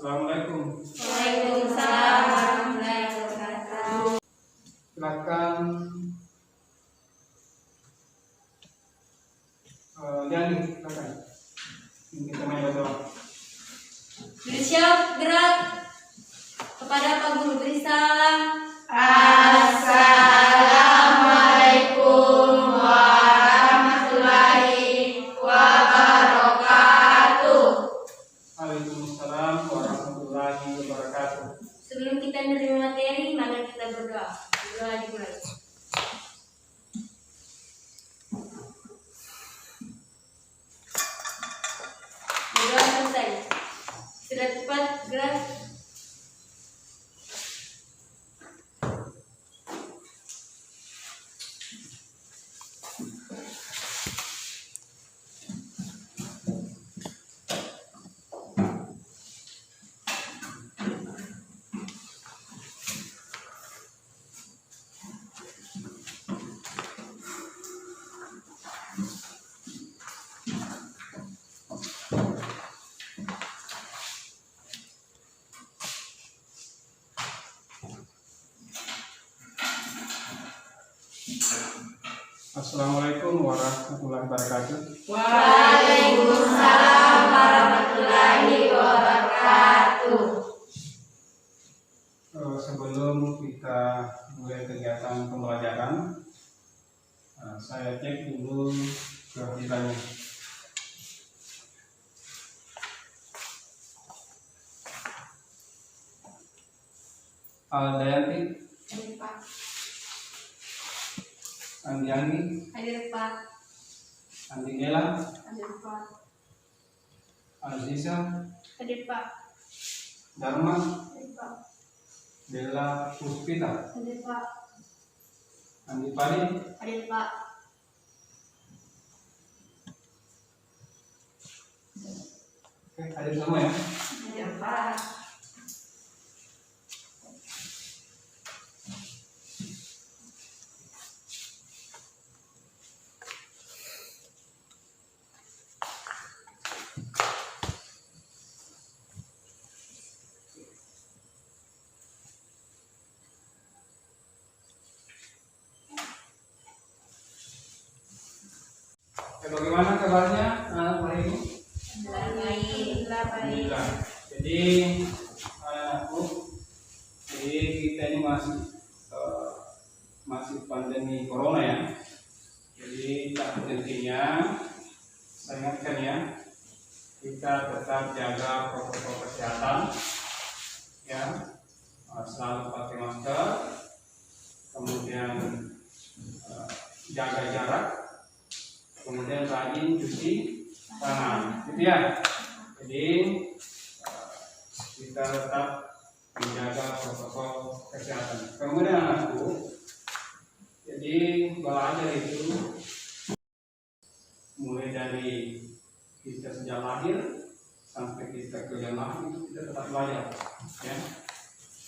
Assalamualaikum. Waalaikumsalam warahmatullahi wabarakatuh. Silakan Diani, silakan. Ini kita main doa. Bersiap gerak kepada Pak Guru beri salam. Assalamualaikum warahmatullahi wabarakatuh. Waalaikumsalam warahmatullahi wabarakatuh. Sebelum kita menerima materi, mari kita berdoa. Berdoa dimulai. Berdoa selesai. Sudah tepat gerak. Assalamualaikum warahmatullahi wabarakatuh. Waalaikumsalam warahmatullahi wabarakatuh. Sebelum kita mulai kegiatan pembelajaran, saya cek dulu kehadirannya. Aldayanti, Hadir Pak. Andiani, Hadir Pak. Andi Gela, Hadir Pak. Aziza, Hadir Pak. Dharma, Hadir Pak. Bella Puspita, Hadir Pak. Andi Padi, Hadir Pak. oke, hadir semua ya. Hadir Pak. Bagaimana kabarnya hari ini? Baik. Alhamdulillah. Jadi anakku, jadi kita ini masih pandemi corona ya. Jadi tak pentingnya saya ingatkan ya, kita tetap jaga protokol kesehatan ya, selalu pakai masker, kemudian jaga jarak, kemudian rajin cuci tangan, gitu ya. Jadi kita tetap menjaga protokol kesehatan. Kemudian anakku, jadi belajar itu mulai dari kita sejak lahir sampai kita keluar itu kita tetap belajar, ya.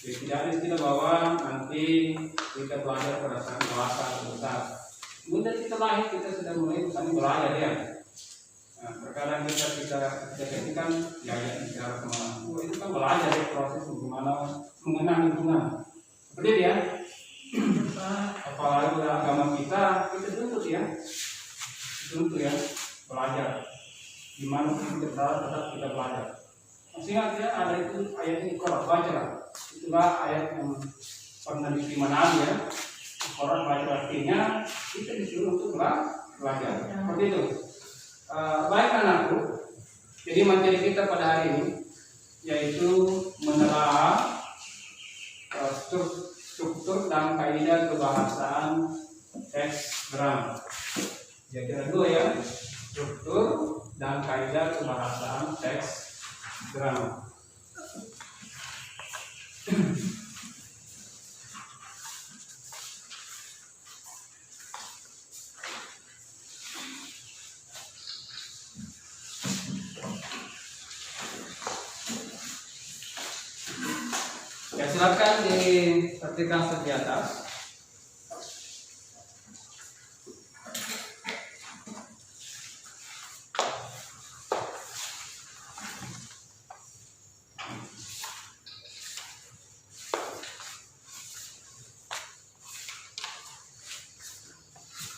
Jadi tidak ada istilah bahwa nanti kita belajar pada saat dewasa atau besar. Kemudian kita lahir kita sudah mulai misalnya belajar ya. Nah, terkadang kita kan belajar bicara sama itu kan belajar ya, proses bagaimana mengenal lingkungan. Seperti itu ya. Apalagi dalam agama kita tuntut ya, belajar. Gimana kita belajar tetap kita belajar. Masih ingat ya, ada itu ayat ini Quran, baca lah. Itulah ayat yang pernah diterima Nabi ya. Quran baca artinya kita disuruh untuk belajar. Seperti itu. Baik anakku, jadi materi kita pada hari ini yaitu menelaah struktur dan kaidah kebahasaan teks drama. Jadi ada dua ya, struktur dan kaidah kebahasaan teks drama. Ya, silakan diperhatikan di atas.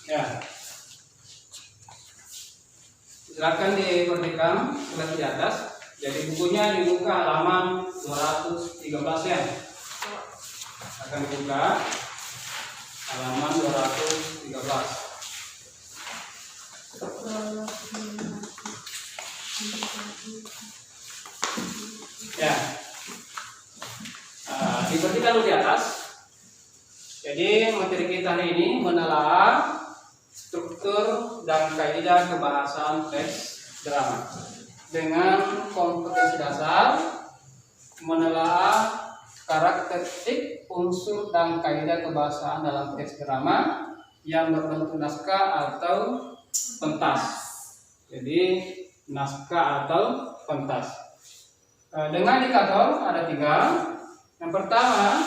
Ya. Silakan diperhatikan sebelah di atas. Jadi bukunya dibuka halaman 213 ya. Akan dibuka halaman 213. Ya. Diperhatikan dulu di atas. Jadi materi kita hari ini menelaah struktur dan kaidah kebahasaan teks drama dengan kompetensi dasar menelaah karakteristik unsur dan kaidah kebahasaan dalam teks drama yang berbentuk naskah atau pentas. Jadi naskah atau pentas. Dengan indikator ada 3. Yang pertama,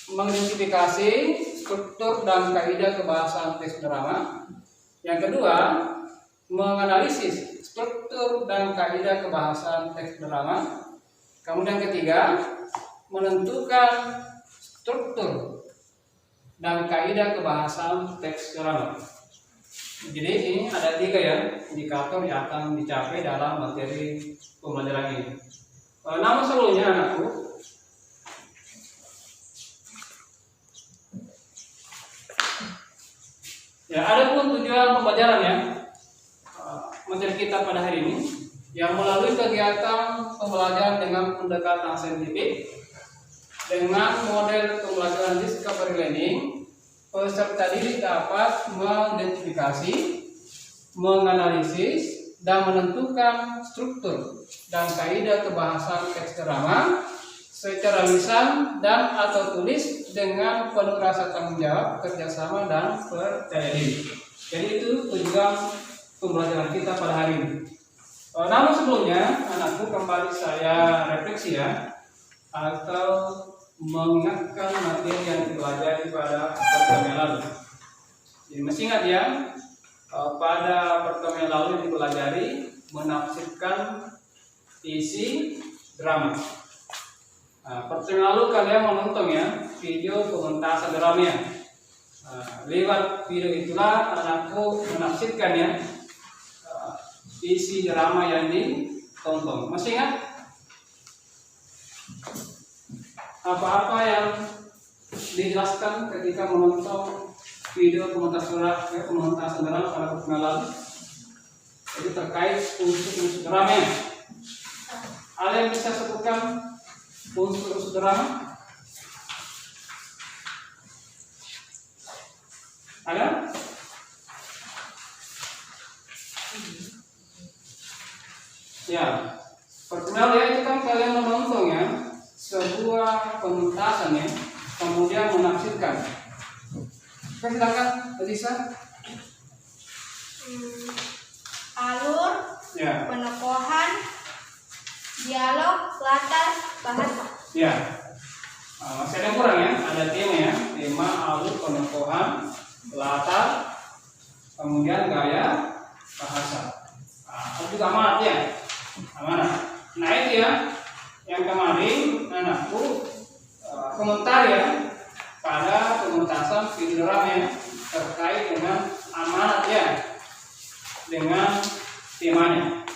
mengidentifikasi struktur dan kaidah kebahasaan teks drama. Yang kedua, menganalisis struktur dan kaidah kebahasaan teks drama. Kemudian ketiga, menentukan struktur dan kaidah kebahasaan teks drama. Jadi ini ada 3 ya indikator yang akan dicapai dalam materi pembelajaran ini. Nama sebelumnya anakku. Ya, ada pun tujuan pembelajaran ya materi kita pada hari ini yang melalui kegiatan pembelajaran dengan pendekatan saintifik dengan model pembelajaran discovery learning, peserta didik dapat mengidentifikasi, menganalisis, dan menentukan struktur dan kaidah kebahasaan teks drama secara lisan dan atau tulis dengan penuh rasa tanggung jawab, kerjasama, dan percaya diri. Jadi itu tujuan pembelajaran kita pada hari ini. Namun sebelumnya, anakku kembali saya refleksi ya, atau mengingatkan materi yang dipelajari pada pertemuan lalu. Jadi masih ingat ya, pada pertemuan lalu yang dipelajari menafsirkan isi drama. Pertemuan lalu kalian menonton ya video pementasan dramanya. Lewat video itulah anakku menafsirkan ya isi drama yang ditonton. Masih ingat apa-apa yang dijelaskan ketika menonton video pementasan drama pada pertemuan lalu? Jadi terkait unsur dramanya. Ada yang bisa sebutkan unsur drama? Ada? Ya, pertama itu kan kalian menonton ya sebuah pementasan ya, kemudian menafsirkan. Silakan, Elisa. Alur, Ya. penokohan, dialog, latar, bahasa. Ya. Masih ada kurang ya, ada tema ya, tema, alur, penokohan, latar, kemudian gaya, bahasa. Itu juga amanat ya, amanat. Nah itu ya, yang kemarin anakku komentar ya pada pementasan video drama ya, terkait dengan amanat ya, dengan temanya.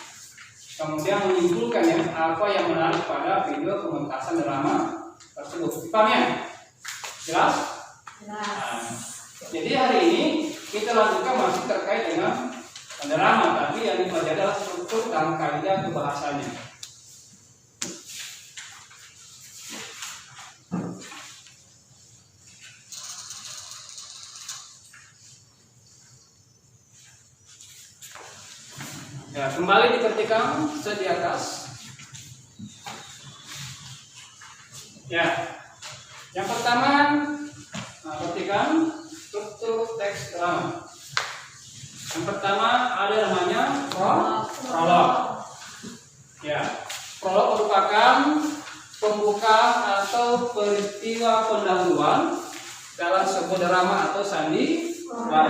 Kemudian menyimpulkan ya apa yang menarik pada video pementasan drama tersebut. Paham ya? Jelas? Jelas. Jadi hari ini kita lanjutkan masih terkait dengan drama, tapi yang dipelajari adalah struktur dan kaidah kebahasanya. Ya, kembali diperhatikan di atas. Ya, yang pertama, perhatikan struktur teks drama. Yang pertama ada namanya prolog. Ya, prolog merupakan pembuka atau peristiwa pendahuluan dalam sebuah drama atau sandiwara.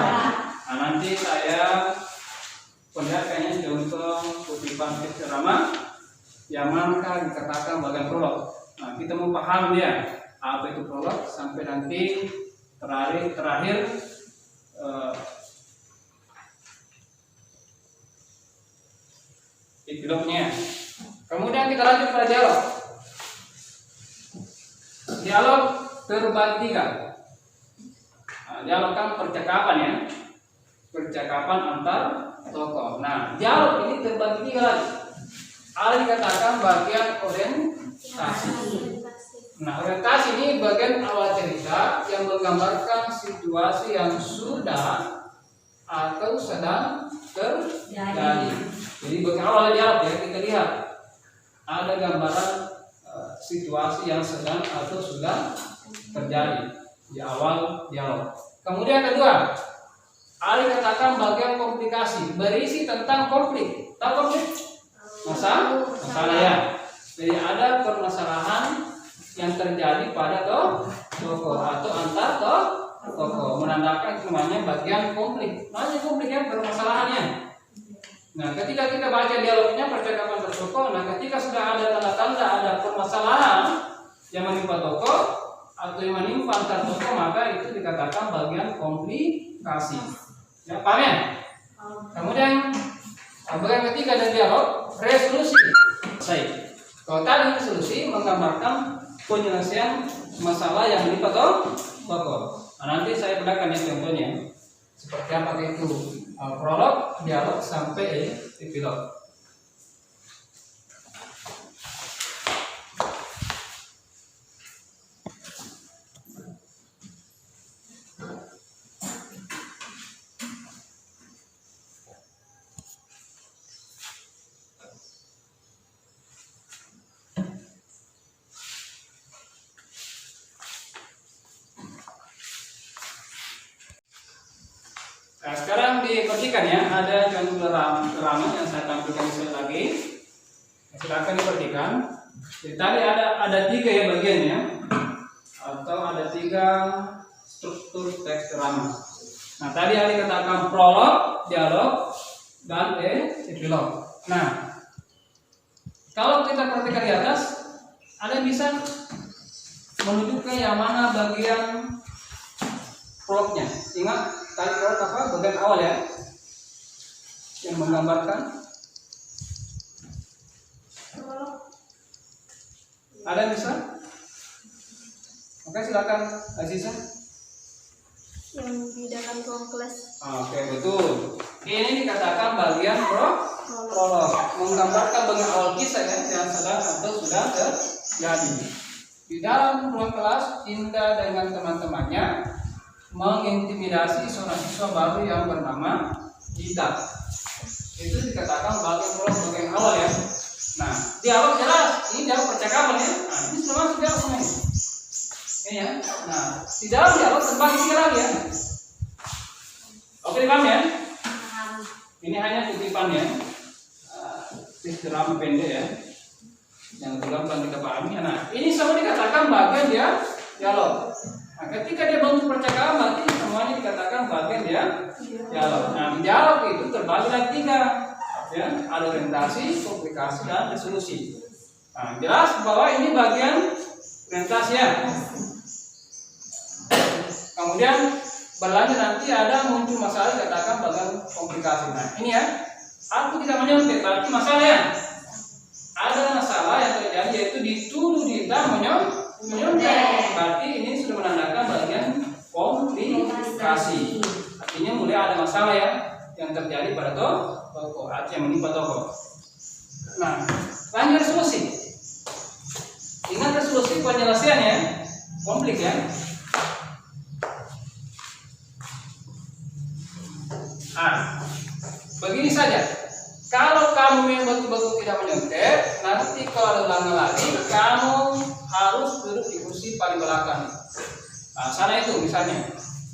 Nah, nanti saya perlihatkannya contoh kutipan teks drama yang mana dikatakan bagian prolog. Nah, kita mau paham ya apa itu prolog sampai nanti terakhir epilognya. Kemudian kita lanjut pada dialog. Dialog terbagi 3. Dialog kan percakapan ya, percakapan antar tokoh. Nah, dialog ini terbagi 3 lagi. Ada dikatakan bagian orientasi. Nah, orientasi ini bagian awal cerita yang menggambarkan situasi yang sudah atau sedang terjadi. Jadi bagian awal dialog ya, kita lihat ada gambaran situasi yang sedang atau sudah terjadi di awal dialog. Kemudian kedua, ada dikatakan bagian komplikasi, berisi tentang konflik. Tahu konflik? Masalah ya. Jadi ada permasalahan yang terjadi pada tokoh atau antar tokoh, menandakan itu namanya bagian konflik. Namanya konflik ya, permasalahannya. Nah, ketika kita baca dialognya, percakapan bertokoh, nah ketika sudah ada tanda-tanda ada permasalahan yang menimpa tokoh atau yang menimpa antar tokoh, maka itu dikatakan bagian komplikasi. Ya, paham ya? Kemudian bagian ketiga dari dialog, resolusi. Kalau tadi resolusi menggambarkan penyelesaian masalah yang menimpa tokoh. Nah, nanti saya perlihatkan ya contohnya seperti apa itu prolog, dialog sampai epilog. Nah, sekarang diperhatikan ya, ada contoh keterangan yang saya tampilkan sekali lagi. Silakan diperhatikan. Jadi tadi ada 3 ya bagiannya, atau ada 3 struktur teks keterangan. Nah, tadi ada dikatakan prolog, dialog, dan epilog. Nah, kalau kita perhatikan di atas, ada yang bisa menunjukkan yang mana bagian prolognya. Ingat tadi prolog apa? Bagian awal ya, yang menggambarkan. Ada yang bisa? Oke, silakan Aziza. Yang di dalam ruang kelas. Oke, betul. Ini dikatakan bagian prolog, menggambarkan bagian awal kisah ya, yang sedang atau sudah terjadi. Di dalam ruang kelas, Indah dengan teman-temannya mengintimidasi seorang siswa baru yang bernama Gita. Itu dikatakan bagian prolog, bagian awal ya. Nah, dialog jelas, ini dialog percakapan ya. Nah, ini sudah masuk dialog semua ini. Ini ya. Nah, di dalam dialog terbagi 3 lagi ya. Oke, paham ya? Ini hanya kutipan ya. Istilah pendek ya, yang gampang kita pahami. Nah, ini semua dikatakan bagian dia dialog. Nah, ketika dia bentuk percakapan, berarti semuanya dikatakan bagian dia dialog. Nah, di dialog itu terbagi lagi 3 ya, ada orientasi, komplikasi, dan resolusi. Nah, jelas bahwa ini bagian orientasi ya. Kemudian berlanjut nanti ada muncul masalah dikatakan bagian komplikasi. Nah, ini ya, aku tidak menyontek, berarti masalah ya. Ada masalah yang terjadi yaitu dituduh Dita menyontek. Berarti ini sudah menandakan bagian komplikasi. Artinya mulai ada masalah ya yang terjadi pada tokoh atau yang menimpa tokoh. Nah, lanjut resolusi. Ingat resolusi penyelesaiannya konflik ya. Nah, begini saja. Kalau kamu yang betul-betul tidak menyontek, nanti kalau ada ulangan lagi, kamu harus duduk di kursi paling belakang. Nah, sana itu misalnya.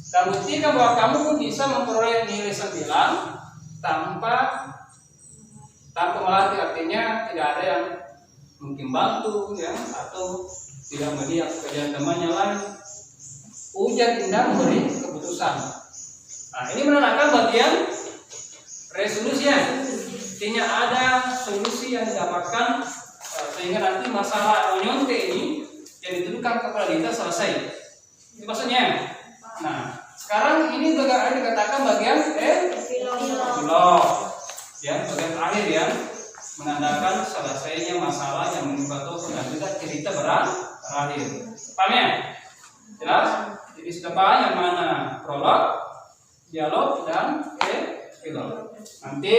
Dan buktikan bahwa kamu pun bisa memperoleh nilai 9 tanpa melatih, artinya tidak ada yang mungkin bantu ya, atau tidak melihat pekerjaan temannya lain. Ujian Indah memberi keputusan. Nah, ini menandakan bagian resolusinya. Artinya ada solusi yang didapatkan sehingga nanti masalah menyontek ini yang dituduhkan kepada Dita selesai. Itu maksudnya. Nah, sekarang ini dikatakan bagian epilog. Ya, bagian terakhir ya. menandakan selesainya masalah yang menimpa tokoh dan juga cerita berakhir. Paham ya? Jelas? Jadi sudah paham yang mana prolog, dialog, dan epilog. Nanti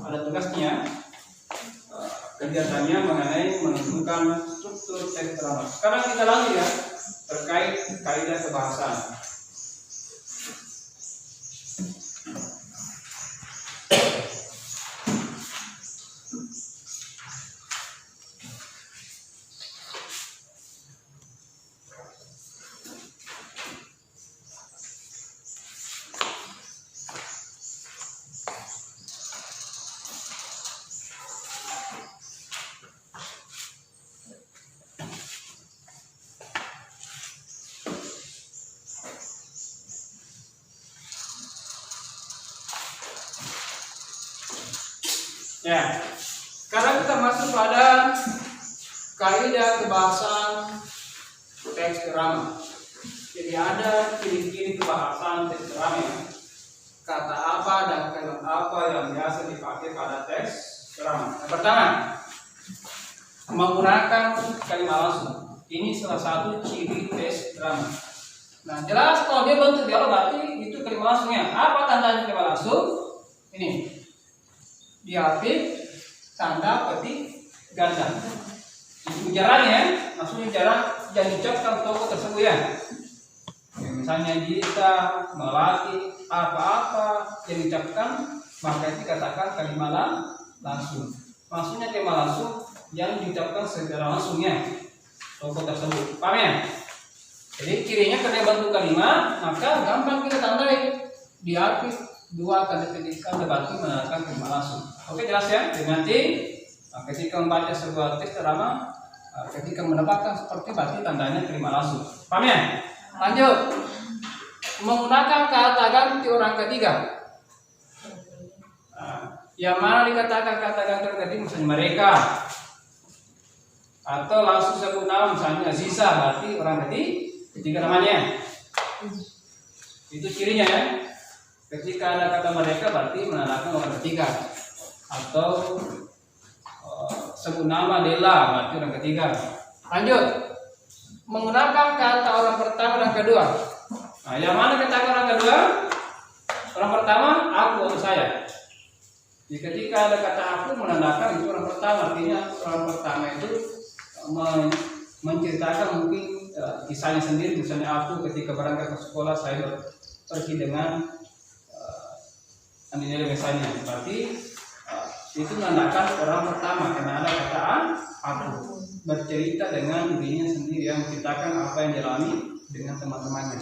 ada tugasnya, kegiatannya mengenai menentukan struktur teks drama. Sekarang kita lanjut ya terkait kaidah kebahasaan. Ya, sekarang kita masuk pada kaidah kebahasaan teks drama. Jadi ada ciri-ciri kebahasaan teks drama. Kata apa dan kalimat apa yang biasa dipakai pada teks drama. Yang pertama, menggunakan kalimat langsung. Ini salah satu ciri teks drama. Nah, jelas kalau dia bentuk dialog berarti itu kalimat langsungnya. Apa tandanya kalimat langsung? Ini. Diapit tanda petik ganda. Ujarannya maksudnya ujaran yang diucapkan tokoh tersebut ya. Misalnya kita melatih apa-apa yang diucapkan maka itu dikatakan kalimat langsung. Maksudnya kalimat langsung yang diucapkan secara langsungnya tokoh tersebut. Paham ya? Jadi cirinya karena bentuk kalimat maka gampang kita tandai diapit dua tanda petik ganda berarti menandakan kalimat langsung. Oke, jelas ya? Jadi nanti ketika membaca sebuah teks drama, ketika mendapatkan seperti berarti tandanya kalimat langsung. Paham ya? Lanjut. Menggunakan kata ganti orang ketiga. Yang mana dikatakan kata ganti orang ketiga misalnya mereka, atau langsung sebut nama misalnya Aziza berarti orang ketiga namanya. Itu cirinya ya. Ketika ada kata mereka berarti menandakan orang ketiga. Atau sebut nama Dela berarti orang ketiga. Lanjut. Menggunakan kata orang pertama dan kedua. Nah, yang mana kata orang kedua? Orang pertama aku atau saya. Jadi ketika ada kata aku menandakan itu orang pertama, artinya orang pertama itu menceritakan mungkin kisahnya sendiri. Misalnya aku ketika berangkat ke sekolah saya pergi dengan Andina misalnya. Berarti itu menandakan orang pertama karena ada kataan aku bercerita dengan dirinya sendiri yang menceritakan apa yang dialami dengan teman-temannya.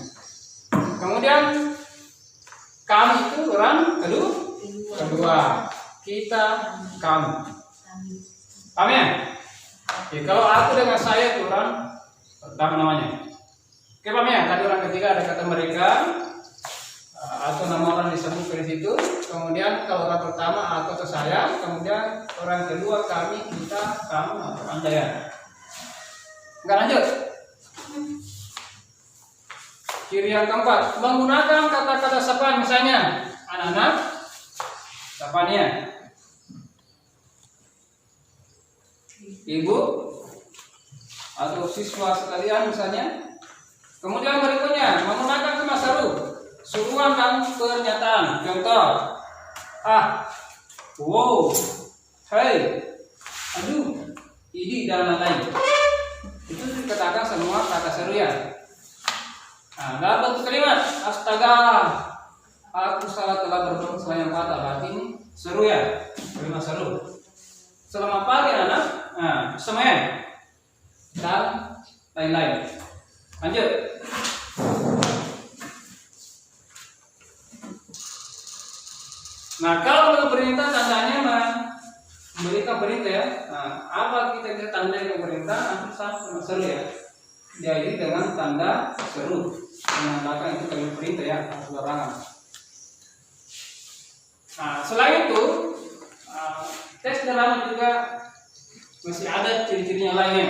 Kemudian kami itu orang kedua kita kamu. Paham ya? Jadi kalau aku dengan saya itu orang pertama namanya. Oke, paham ya? Tadi orang ketiga ada kata mereka atau nama orang disebut di situ. Kemudian kalau orang pertama aku atau saya, kemudian orang kedua kami, kita, kamu atau anda ya. Enggak, lanjut. Ciri yang keempat, menggunakan kata-kata sapaan misalnya anak-anak sapaannya ibu atau siswa sekalian misalnya. Kemudian berikutnya menggunakan kalimat seru, suruhan dan pernyataan. Contoh, wow, hey, aduh, ini dan lain-lain. Itu dikatakan semua kata seru ya. Nah, dalam bentuk kalimat, astaga, aku salah telah bertemu salah yang patah. Berarti ini seru ya, kalimat seru. Selamat pagi anak, nah, semen dan lain-lain. Lanjut. Nah, kalau perintah tandanya memberikan perintah ya. Nah, apa kita bisa tandai pemerintah? Nanti sama seru ya. Jadi dengan tanda seru menandakan itu kalimat perintah ya atau larangan. Nah, selain itu teks drama juga masih ada ciri-cirinya lainnya.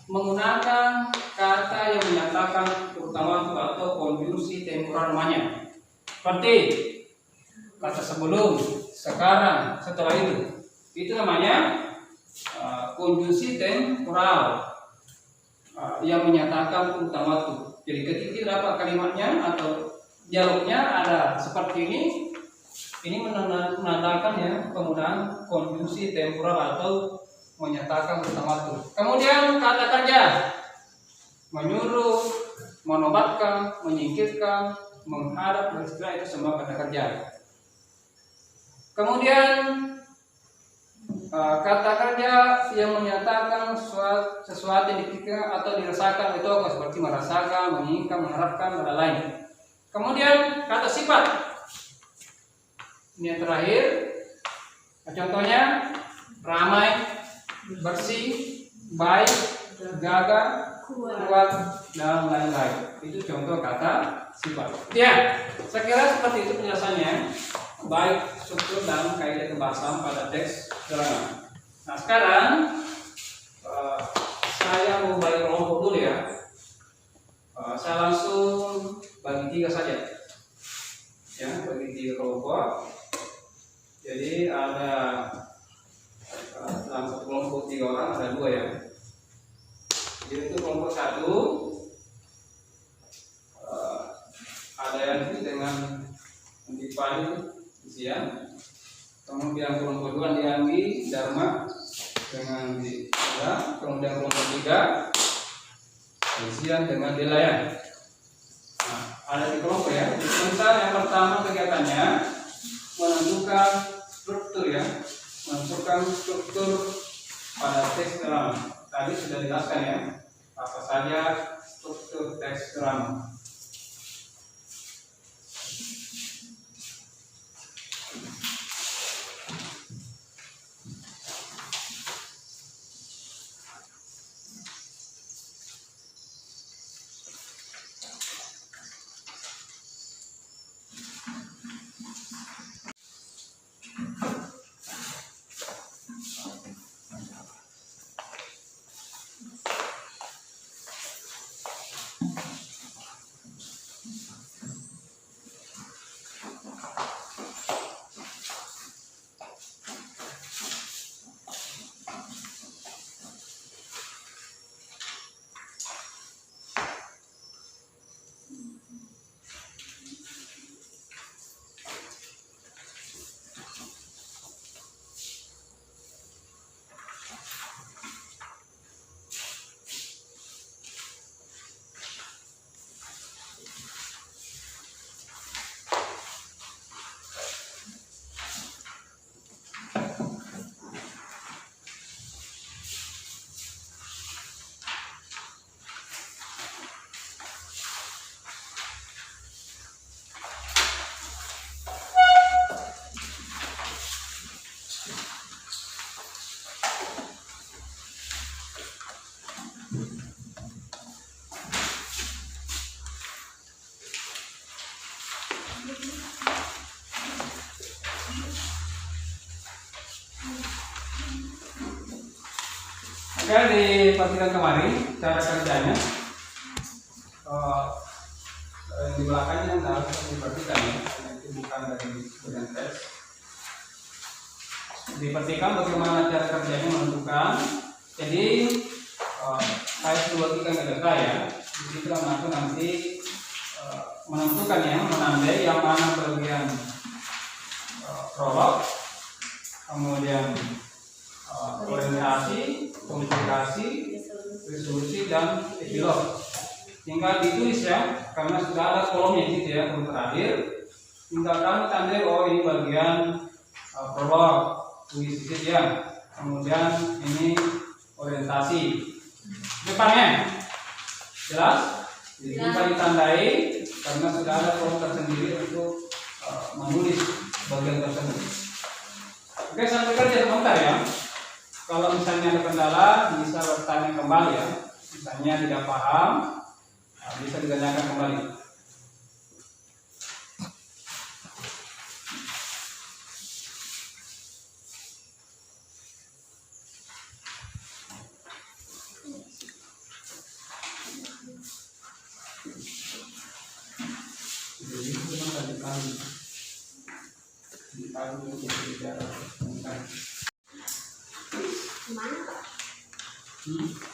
Menggunakan kata yang menyatakan terutama atau konjungsi temporal namanya. Seperti kata sebelum, sekarang, setelah itu. Itu namanya konjungsi temporal yang menyatakan urutan waktu. Jadi ketika dapat kalimatnya atau dialognya ada seperti ini menandakan ya penggunaan konjungsi temporal atau menyatakan urutan waktu. Kemudian kata kerja menyuruh, menobatkan, menyingkirkan, menghadap, beristirahat, itu semua kata kerja. Kemudian kata kerja yang menyatakan sesuatu yang dipikirkan atau dirasakan itu seperti merasakan, menginginkan, mengharapkan, dan lain. Kemudian kata sifat ini yang terakhir, contohnya ramai, bersih, baik, gagah, kuat, dan lain-lain. Itu contoh kata sifat. Ya, saya kira seperti itu penjelasannya, baik struktur dan kaidah kebahasaan pada teks drama. Nah sekarang saya mau bagi kelompok dulu ya. Saya langsung bagi 3 saja. Ya, bagi 3 kelompok. Jadi ada dalam satu kelompok 3 orang ada 2 ya. Jadi itu kelompok 1 ada yang dengan Dipani siang, kemudian kelompok 2 Dianggi Dharma dengan Dila, kemudian kelompok 3 siang dengan Dilayan. Nah, ada di kelompok ya. Misal yang pertama kegiatannya menentukan struktur ya, menentukan struktur pada teks drama. Tadi sudah dijelaskan ya, apa saja struktur teks drama. Oke, di perhatikan kemarin cara kerjanya di belakangnya harus diperhatikan ya, itu bukan dari bagian teks. Diperhatikan bagaimana cara kerjanya menentukan. Jadi saya sudah bagikan ke saya. Di situ nanti menentukan ya, menandai yang mana bagian prolog, kemudian orientasi, komunikasi, resolusi, dan epilog. Tinggal ditulis ya, karena sudah ada kolomnya gitu ya, kolom terakhir. Tinggal kamu tandai, oh ini bagian prolog, tulis sedikit ya. Kemudian ini orientasi. Depannya jelas? Jadi kita ditandai karena sudah ada kolom tersendiri untuk menulis bagian tersebut. Oke, sampai kerja sebentar ya. Kalau misalnya ada kendala, bisa bertanya kembali ya. Misalnya tidak paham, bisa ditanyakan kembali. Jadi itu cuma dikali untuk bicara. Belum.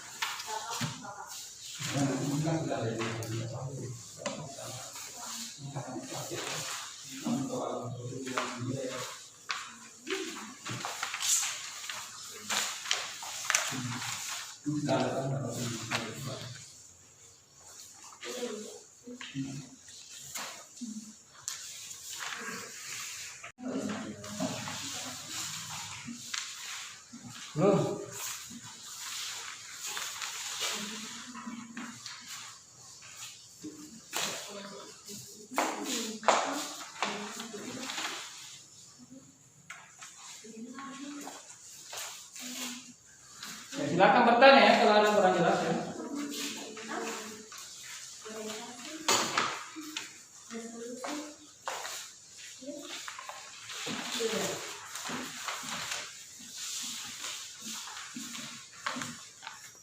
Ya, silakan bertanya ya kalau ada kurang jelas ya.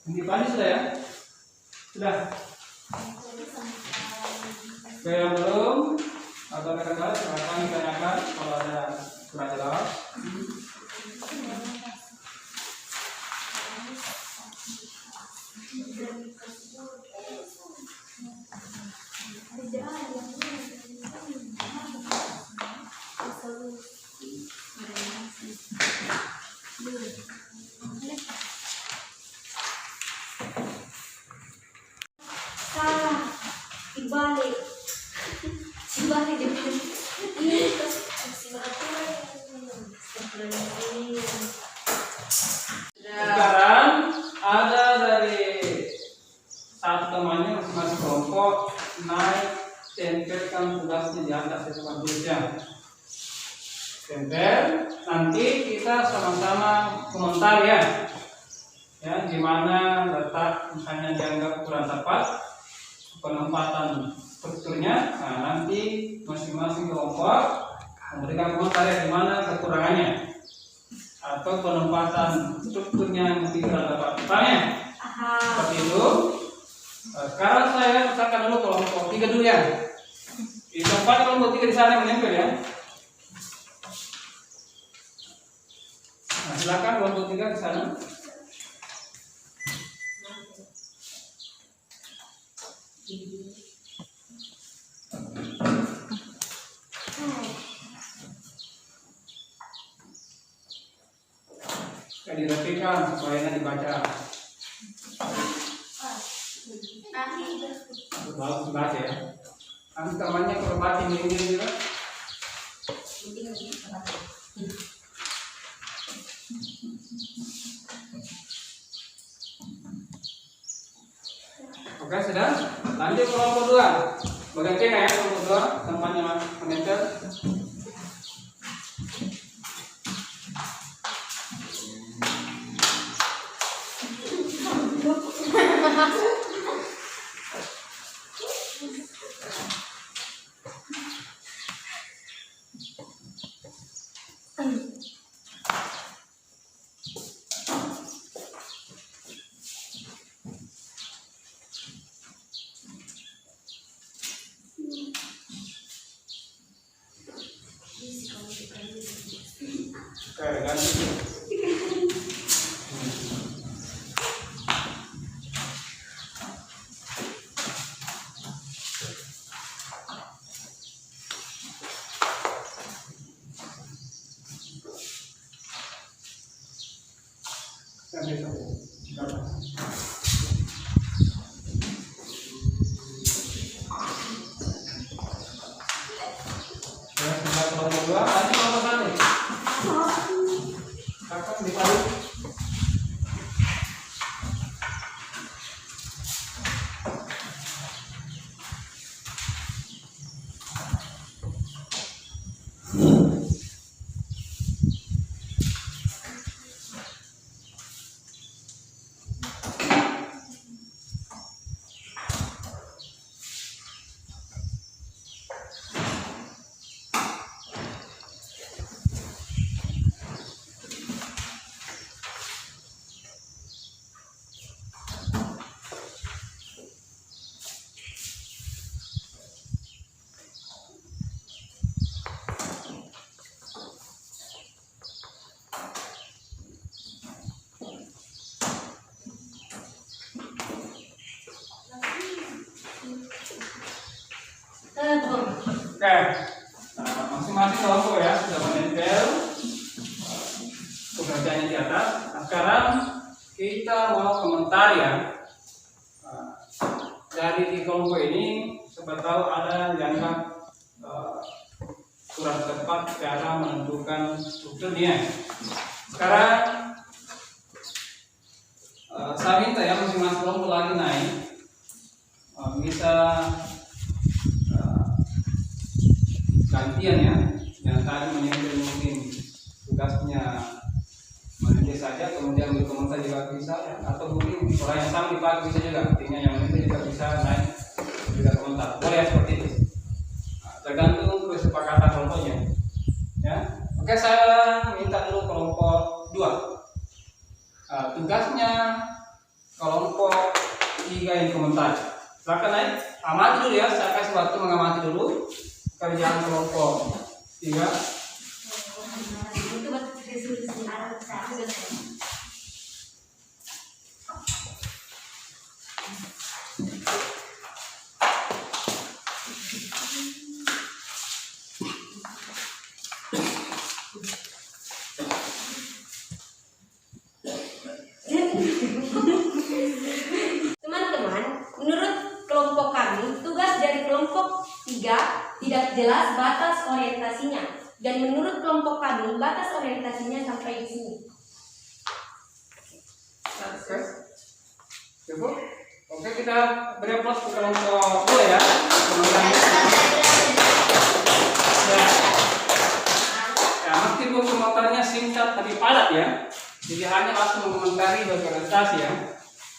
Ini paling sudah ya? Sudah. Oke, yang belum atau rekan-rekan silakan ditanyakan kalau ada kurang jelas. Salah. Dibalik. Dibalik dibalik. Ini terus Sekarang ada dari satu temannya masing-masing kelompok naik tempelkan tugasnya di atas tempat tulisnya. Tempel, nanti kita sama-sama komentar ya. Ya, di mana letak misalnya dianggap kurang tepat penempatan strukturnya. Nah, nanti masing-masing kelompok memberikan komentar ya di mana kekurangannya atau penempatan strukturnya yang mungkin kurang tepat. Misalnya seperti itu. Sekarang saya misalkan dulu kelompok 3 dulu ya. Di tempat kelompok 3 di sana menempel ya. Nah, silakan kelompok 3 di sana. Dirapikan supaya nanti dibaca. Bagus dibaca ya. Nanti temannya kalau baca ini juga. Oke, sudah. Lanjut kelompok 2. Bagian tengah ya kelompok 2, temannya menempel. Oke, lanjut. Oke, masing-masing kelompok ya sudah menempel pekerjaannya di atas. Nah, sekarang kita mau komentar ya. Dari di kelompok ini, siapa tahu ada yang kurang tepat cara menentukan strukturnya. Sekarang saya minta ya masing-masing kelompok lagi naik, bisa gantian ya, yang tadi menyentuh mungkin tugasnya menulis saja, kemudian berkomentar juga bisa ya. Atau mungkin orang yang sama dipakai bisa juga, artinya yang menulis juga bisa naik juga komentar, boleh ya seperti itu. Tergantung kesepakatan kelompoknya ya. Oke, saya minta dulu kelompok 2. Tugasnya kelompok 3 yang komentar. Silakan naik, amati dulu ya, saya kasih waktu mengamati dulu kerjaan kelompok 3. Itu buat resolusi ada saya. Teman-teman, menurut kelompok kami, tugas dari kelompok 3 tidak jelas batas orientasinya. Dan menurut kelompok kami, batas orientasinya sampai di sini. Oke, cukup. Oke, kita beri aplaus ke kelompok 2 ya. Ya, meskipun komentarnya singkat tapi padat ya. Jadi hanya langsung mengomentari bagi orientasi ya.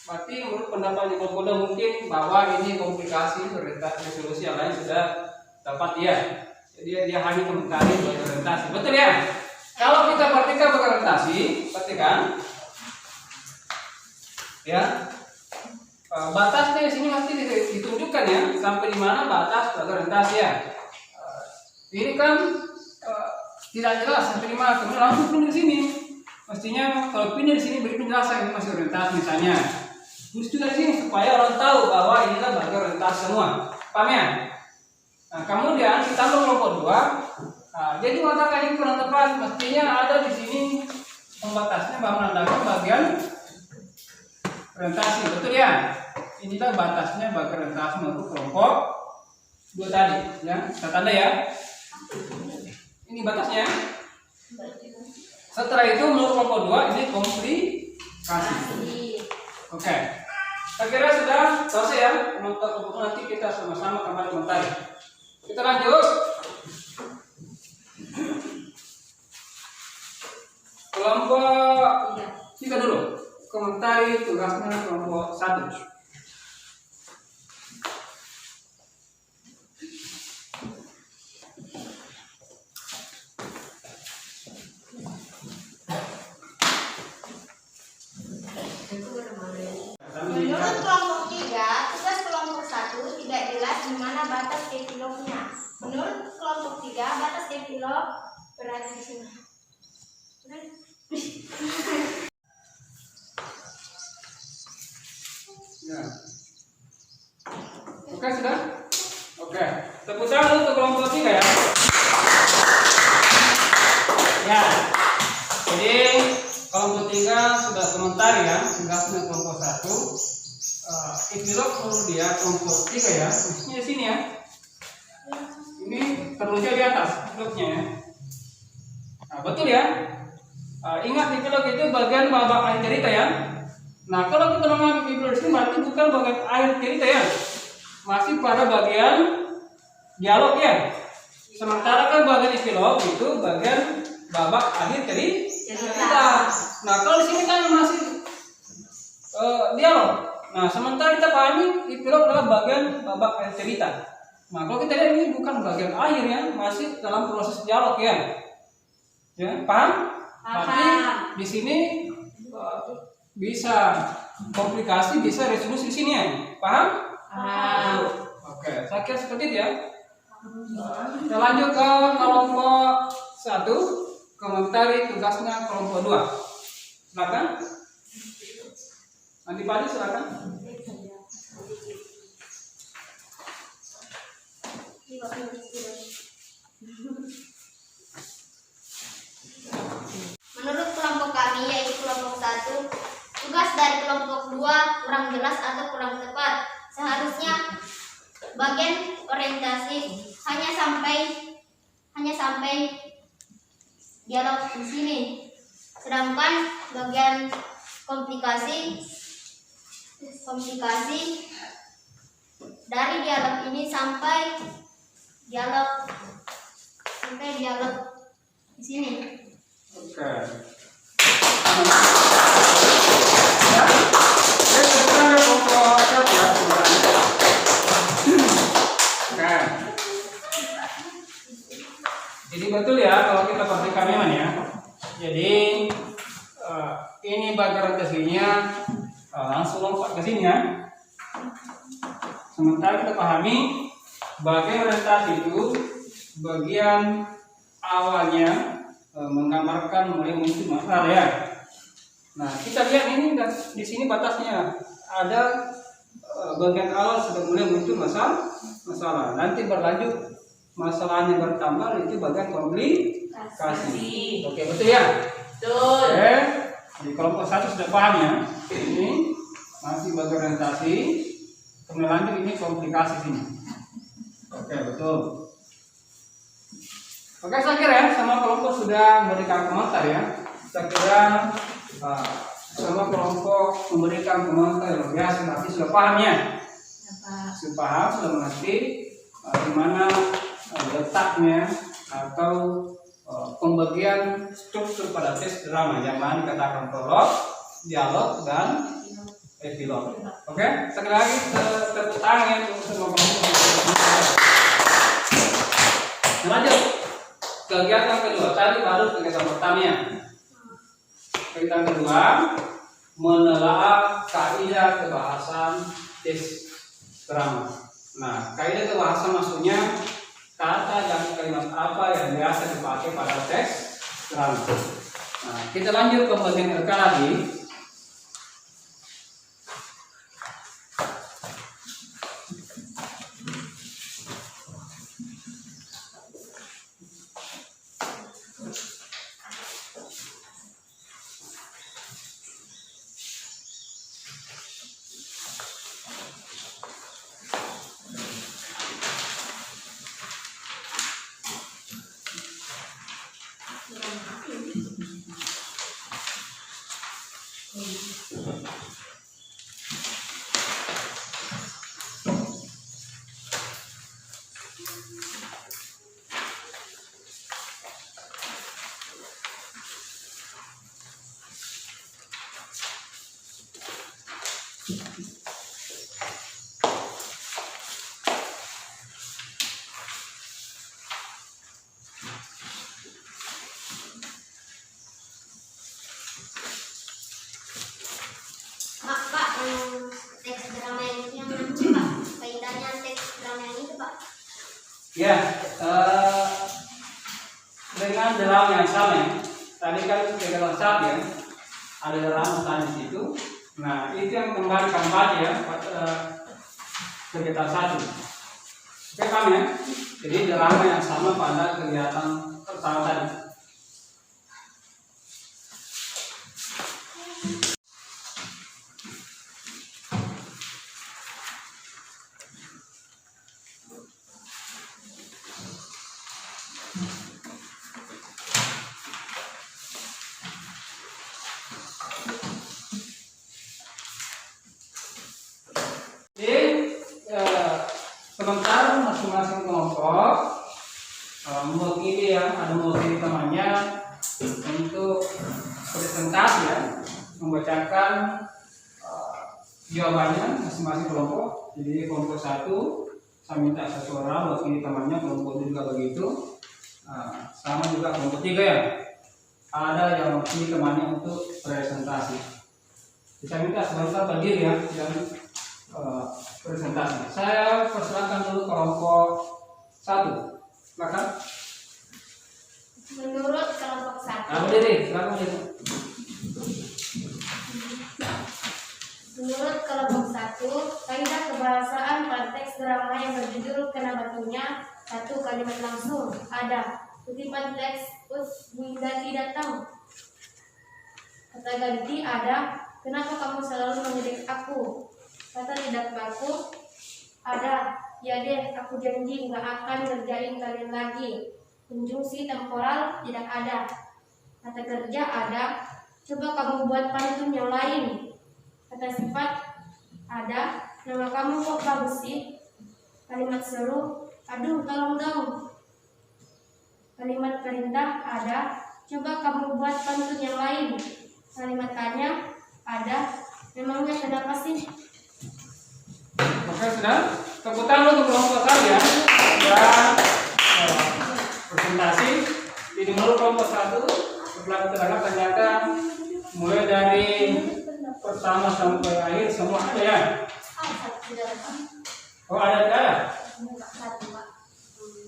Berarti menurut pendapatnya kelompok 2 mungkin bahwa ini komplikasi orientasi resolusi yang lain sudah dapat ya. Jadi dia hanya komentari bagi orientasi. Betul ya? Kalau kita perhatikan bagi orientasi, perhatikan ya. Batasnya di sini masih ditunjukkan ya, sampai di mana batas bagi orientasi ya. Ini kan tidak jelas sampai di mana, kemudian langsung pindah di sini. Mestinya kalau pindah di sini beri penjelasan ini masih orientasi misalnya. Tulis juga di sini supaya orang tahu bahwa inilah bagi orientasi semua. Paham ya? Nah, kemudian kita kelompok 2. Jadi mengatakan ini kurang tepat, mestinya ada di sini pembatasnya bahwa menandakan bagian orientasi. Betul ya? Inilah batasnya bagi orientasi untuk kelompok 2 tadi ya. Kita tanda ya. Ini batasnya. Setelah itu menurut kelompok 2 ini komplikasi. Oke. Saya kira sudah selesai ya. Untuk kelompok nanti kita sama-sama kembali komentari. Kita lanjut. Kelompok 3 dulu. Komentari tugasnya kelompok 1. Menurut kelompok 3, tugas kelompok 1 tidak jelas di mana batas epilognya. Menurut kelompok 3, batas epilog berada di sini. Ya. Oke, sudah? Oke. Tepuk tangan untuk kelompok 3 ya. Ya. Jadi kelompok 3 sudah komentar ya, tugasnya kelompok 1. Epilog menurut dia kelompok 3 ya, maksudnya di sini ya. Ini terluncur di atas epilognya ya. Nah, betul ya. Ingat epilog itu bagian babak akhir cerita ya. Nah, kalau kita mengambil epilog di sini berarti bukan bagian akhir cerita ya. Masih pada bagian dialog ya. Sementara kan bagian epilog itu bagian babak akhir cerita. Nah, kalau di sini kan masih dialog. Nah, sementara kita pahami epilog adalah bagian babak akhir cerita. Nah, kalau kita lihat ini bukan bagian akhir ya, masih dalam proses dialog ya. Ya, paham? Berarti di sini bisa komplikasi, bisa resolusi di sini ya. Paham? Paham. Oke, saya kira seperti itu ya. Kita lanjut ke kelompok 1. Komentari tugasnya kelompok 2. Silakan. Nanti Pak silakan. Ini Menurut kelompok kami, yaitu kelompok 1, tugas dari kelompok 2 kurang jelas atau kurang tepat. Seharusnya bagian orientasi hanya sampai dialog di sini. Sedangkan bagian komplikasi dari dialog ini sampai dialog di sini. Oke. Jadi betul ya kalau kita perhatikan memang ya. Jadi ini bagian orientasinya langsung lompat ke sini ya. Sementara kita pahami bagian orientasi itu bagian awalnya menggambarkan mulai muncul masalah ya. Nah kita lihat ini dan di sini batasnya ada bagian awal sudah mulai muncul masalah. Nanti berlanjut masalahnya bertambah itu bagian komplikasi. Oke betul ya. Betul. Oke. Di kelompok 1 sudah paham ya. Ini masih bagian orientasi. Kemudian lanjut ini komplikasi sini. Oke betul. Oke saya kira ya semua kelompok sudah memberikan komentar ya. Saya kira semua kelompok memberikan komentar yang biasa nanti sudah paham ya. Sudah paham, sudah mengerti di mana letaknya atau pembagian struktur pada tes drama yang mana dikatakan prolog, dialog dan epilog. Oke, sekali lagi tepuk tangan ya untuk semua kelompok. Lanjut kegiatan kedua, tadi baru kegiatan pertama. Kegiatan kedua menelaah kaidah kebahasan tes drama. Nah, kaidah kebahasan maksudnya kata dan kalimat apa yang biasa dipakai pada teks drama. Nah, kita lanjut ke bagian RK lagi. Pak, teks drama yang nanti Pak, kaidahnya teks drama yang itu Pak. Ya, dengan drama yang sama ya. Tadi kan kegiatan satu ya, ada drama tadi situ. Nah, itu yang kembali ya kegiatan satu. Oke paham ya? Jadi drama yang sama pada kegiatan pertama tadi. Sementara masing-masing kelompok mewakili ya, ada mewakili temannya untuk presentasi ya, membacakan jawabannya masing-masing kelompok. Jadi kelompok 1 saya minta satu orang mewakili temannya, kelompok 2 juga begitu. Sama juga kelompok 3 ya, ada yang mewakili temannya untuk presentasi. Saya minta sebentar berdiri ya dan presentasi. Saya persilakan dulu kelompok 1. Silakan. Menurut kelompok 1. Berdiri, silakan berdiri. Menurut kelompok 1, kaidah kebahasaan pada teks drama yang berjudul Kena Batunya 1. Kalimat langsung. Ada. Kutipan teks Bu Indati datang. Kata ganti ada. Kenapa kamu selalu mengejek aku? Kata tidak baku. Ada. Ya deh, aku janji nggak akan ngerjain kalian lagi. Konjungsi temporal tidak ada. Kata kerja ada. Coba kamu buat pantun yang lain. Kata sifat ada. Nama kamu kok bagus sih? Kalimat seru. Aduh, tolong dong. Kalimat perintah ada. Coba kamu buat pantun yang lain. Kalimat tanya ada. Memangnya kenapa sih? Oke, sudah. Tepuk tangan untuk kelompok saya. Dan presentasi ini menurut kelompok 1 setelah kita tanyakan mulai dari pertama sampai akhir semua ada ya. Oh ada.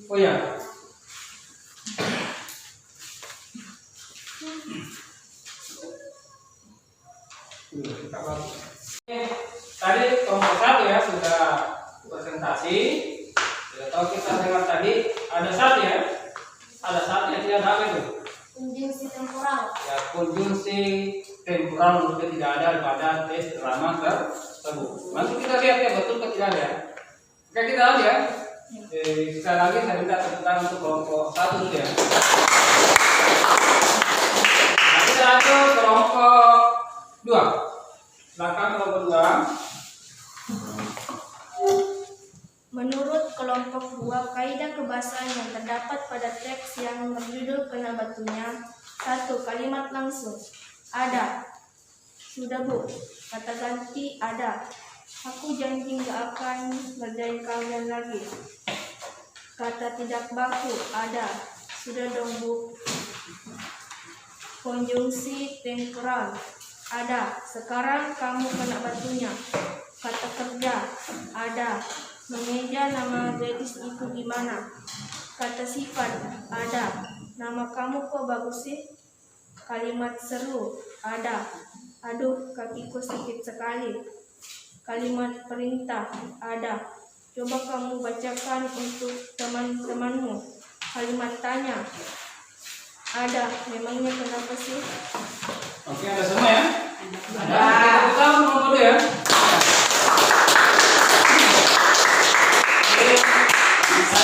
Oh ya. Tadi kelompok 1 ya sudah presentasi. Kalau kita dengar tadi ada satu ya. Ada satu yang tidak ada itu. Konjungsi temporal. Ya, konjungsi temporal juga tidak ada pada tes drama tersebut. Langsung kita lihat ya betul atau tidak ada. Oke, kita lihat ya. Sekali lagi saya minta tepuk tangan untuk kelompok 1 dulu ya. Nah, kita lanjut kelompok 2. Silakan kelompok 2. Menurut kelompok 2, kaidah kebahasaan yang terdapat pada teks yang berjudul Kena Batunya. 1. Kalimat langsung. Ada. Sudah Bu. Kata ganti ada. Aku janji gak akan ngerjain kalian lagi. Kata tidak baku ada. Sudah dong Bu. Konjungsi temporal. Ada. Sekarang kamu kena batunya. Kata kerja. Ada. Mengeja nama gadis itu gimana? Kata sifat ada. Nama kamu kok bagus sih? Kalimat seru ada. Aduh, kakiku sakit sekali. Kalimat perintah ada. Coba kamu bacakan untuk teman-temanmu. Kalimat tanya ada. Memangnya kenapa sih? Oke, ada semua ya? Ada. Kita kelompok 2 ya.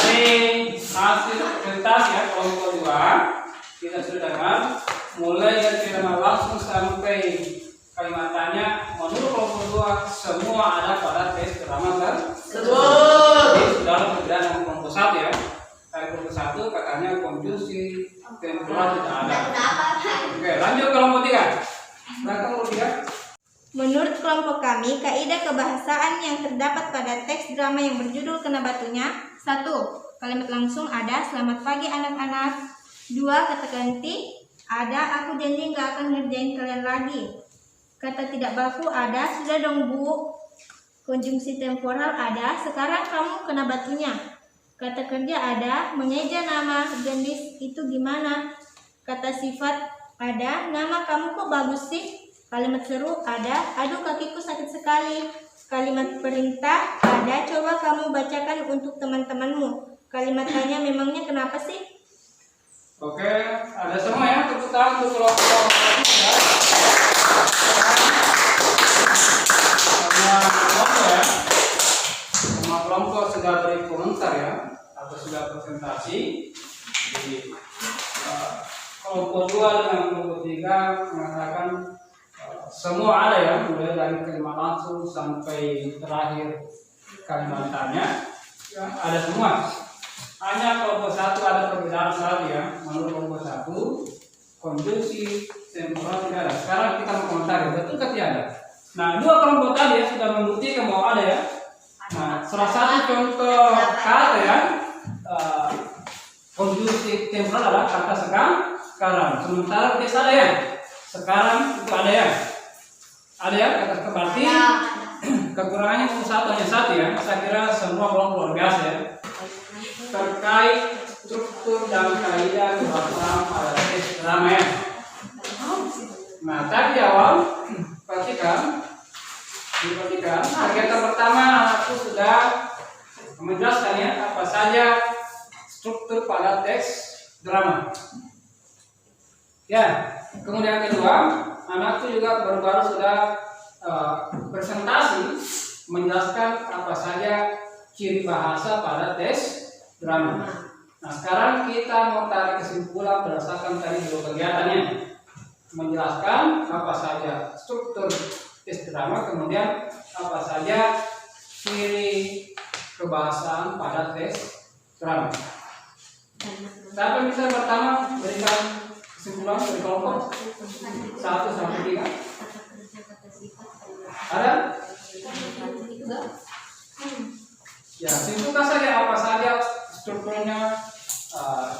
Dari hasil presentasi ya kelompok 2 kita sudah dengar mulai dari kalimat langsung sampai kalimat tanya. Menurut kelompok 2 semua ada pada tes drama tersebut. Jadi sudah berbeda dengan kelompok 1 ya. Dari kelompok 1 katanya konjungsi temporal tidak ada. Oke, lanjut kelompok 3. Silakan kelompok 3. Menurut kelompok kami, kaidah kebahasaan yang terdapat pada teks drama yang berjudul Kena Batunya. 1. Kalimat langsung ada. Selamat pagi anak-anak. 2. Kata ganti ada. Aku janji gak akan ngerjain kalian lagi. Kata tidak baku ada. Sudah dong Bu. Konjungsi temporal ada. Sekarang kamu kena batunya. Kata kerja ada. Mengeja nama gadis itu gimana? Kata sifat ada. Nama kamu kok bagus sih? Kalimat seru ada. Aduh, kakiku sakit sekali. Kalimat perintah ada. Coba kamu bacakan untuk teman-temanmu. Kalimat tanya memangnya kenapa sih? Oke, ada semua ya. Tepuk tangan untuk kelompok 3. Semua kelompok ya. Semua kelompok sudah beri komentar ya, atau sudah presentasi. Jadi kelompok 2 dengan kelompok 3 mengatakan semua ada ya, mulai dari kalimat langsung sampai terakhir kalimat tanya ya, ada semua. Hanya kelompok 1 ada perbedaan saja ya. Menurut kelompok 1 konjungsi temporal tidak ada. Sekarang kita mau komentar ya, betul atau tidak ada? Nah, 2 kelompok tadi ya sudah membuktikan bahwa ada ya. Nah, salah satu contoh kata ya konjungsi temporal adalah kata sekarang. Sementara biasa ada ya. Sekarang itu ada ya. Ada ya kata berarti kekurangannya cuma hanya satu ya. Saya kira semua kelompok luar biasa ya. Terkait struktur dan kaidah kebahasaan pada tes drama ya. Nah, tadi awal perhatikan kegiatan pertama aku sudah menjelaskan ya apa saja struktur pada teks drama. Ya, kemudian kedua, anak itu juga baru-baru sudah presentasi menjelaskan apa saja ciri bahasa pada teks drama. Nah, sekarang kita mau tarik kesimpulan berdasarkan tadi dua kegiatannya, menjelaskan apa saja struktur teks drama, kemudian apa saja ciri kebahasaan pada teks drama. Siapa yang bisa pertama berikan kesimpulan dari kelompok 1 sampai 3? Ada? Ya, simpulkan saja apa saja strukturnya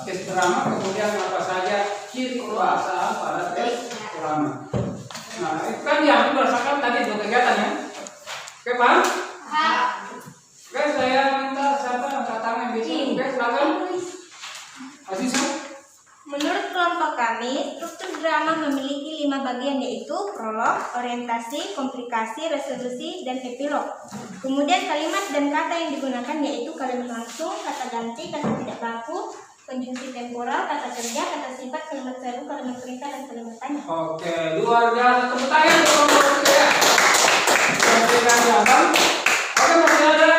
teks drama, kemudian apa saja ciri kebahasaan pada teks drama. Nah, itu kan diambil berdasarkan tadi dua kegiatan ya. Oke, paham? Oke, saya minta siapa angkat tangan yang bisa. Oke, silakan. Aziza. Menurut kelompok kami, struktur drama memiliki 5 bagian, yaitu prolog, orientasi, komplikasi, resolusi, dan epilog. Kemudian kalimat dan kata yang digunakan yaitu kalimat langsung, kata ganti, kata tidak baku, konjungsi temporal, kata kerja, kata sifat, kalimat seru, kalimat perintah, dan kalimat tanya. Oke, luar biasa. Tepuk tangan untuk kelompok saya. Berikan jawaban. Oke, masih ada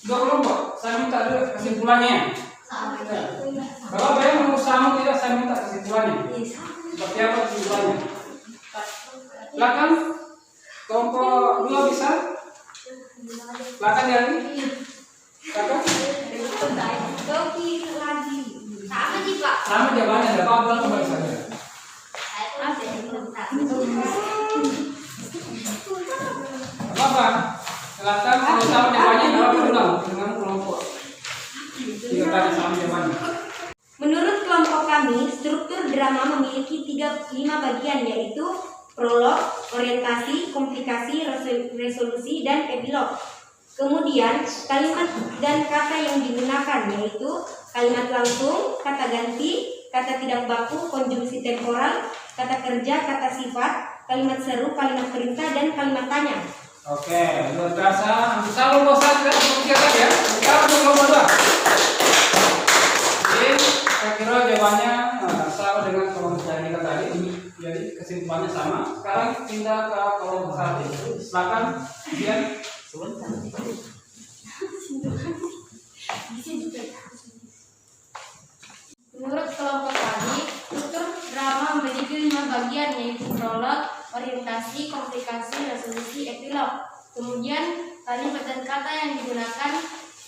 2 kelompok. Saya minta dulu kesimpulannya. Kalau saya mau sama tidak, saya minta kesimpulannya. Seperti apa kesimpulannya? Silakan. Kelompok 2 bisa? Silakan dari. Silakan. Sama sih Pak. Sama jawabannya, ada apa kembali saja. Apa? Silakan. Kalau sama jawabannya, dapat ulang dengan kelompok. Jika tadi sama jawabannya. Menurut kelompok kami, struktur drama memiliki 5 bagian, yaitu prolog, orientasi, komplikasi, resolusi, dan epilog. Kemudian kalimat dan kata yang digunakan yaitu kalimat langsung, kata ganti, kata tidak baku, konjungsi temporal, kata kerja, kata sifat, kalimat seru, kalimat perintah, dan kalimat tanya. Oke, luar biasa. Bisa kelompok 1 dan kelompok 3 ya. Sekarang untuk kelompok 2. Jadi saya kira jawabannya sama dengan kelompok saya tadi. Jadi kesimpulannya sama. Sekarang pindah ke kelompok 1. Silakan Dian. Menurut kelompok kami, struktur drama memiliki 5 bagian, yaitu prolog, orientasi, komplikasi, resolusi, epilog. Kemudian kalimat dan kata yang digunakan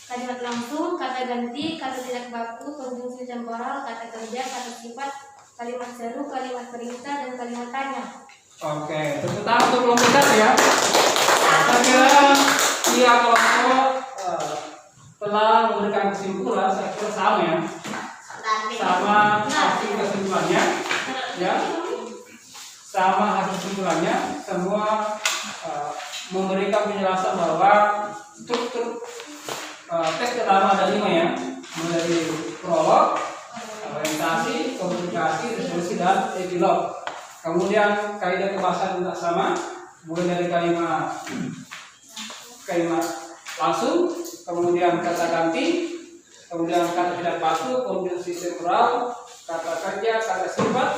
kalimat langsung, kata ganti, kata tidak baku, konjungsi temporal, kata kerja, kata sifat, kalimat seru, kalimat perintah, dan kalimat tanya. Oke, tepuk tangan untuk kelompok 1 ya. Saya kira dia kelompok telah memberikan kesimpulan, saya kira sama ya. Sama hasil kesimpulannya ya, sama hasil kesimpulannya semua memberikan penjelasan bahwa struktur teks drama ada 5 ya, mulai dari prolog, orientasi, komplikasi, resolusi, dan epilog. Kemudian kaidah kebahasaan juga sama, mulai dari kalimat langsung, kemudian kata ganti, kemudian kata tidak baku, konjungsi temporal, kata kerja, kata sifat,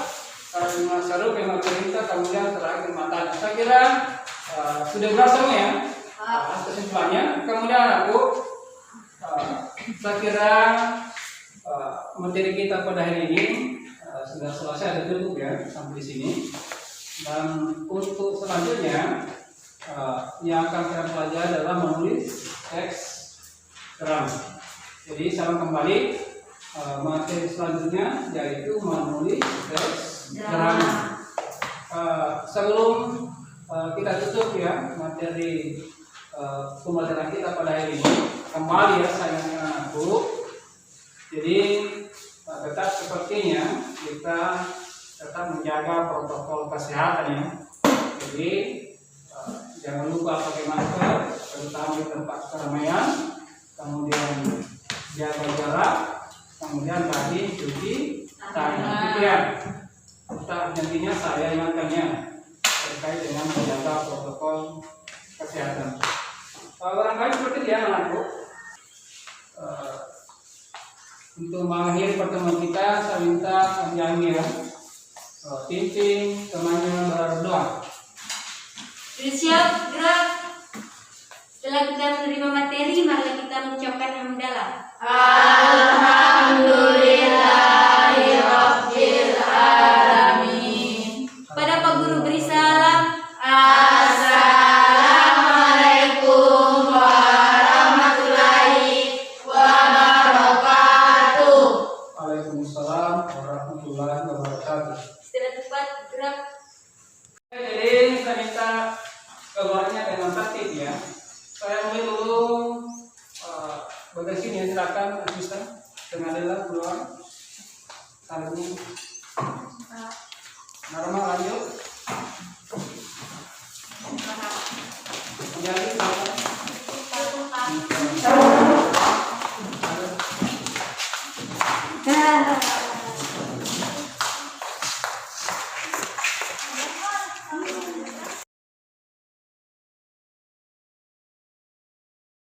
kalimat seru, kalimat perintah, kemudian terakhir kalimat tanya. Saya kira sudah jelas semua ya kesimpulannya. Kemudian saya kira materi kita pada hari ini sudah selesai, ada cukup ya sampai di sini. Dan untuk selanjutnya yang akan kita pelajari adalah menulis teks drama. Jadi saya kembali materi selanjutnya yaitu menulis teks drama. Sebelum kita tutup ya materi pembelajaran kita pada hari ini, kembali ya saya anakku. Jadi tetap sepertinya kita tetap menjaga protokol kesehatan ya. Jadi jangan lupa pakai masker, terutama di tempat keramaian. Kemudian jaga jarak, kemudian rajin cuci tangan. Gitu ya. Tetap nantinya saya ingatkannya terkait dengan menjaga protokol kesehatan. Barangkali seperti itu ya anakku. Untuk mengakhiri pertemuan kita, saya minta Jamil, Tinting, temannya berdoa. Sudah siap, gerak. Setelah kita menerima materi, mari kita mengucapkan hamdalah. Alhamdulillahirabbil alamin. Pada Pak Guru beri salam. Assalamualaikum warahmatullahi wabarakatuh. Waalaikumsalam warahmatullahi wabarakatuh. Setelah tepat, gerak. Jadi saya minta keluarnya dengan tertib ya. Saya mulai dulu bagian sini, silakan asisten pengadilan keluar. Kali ini normal lanjut.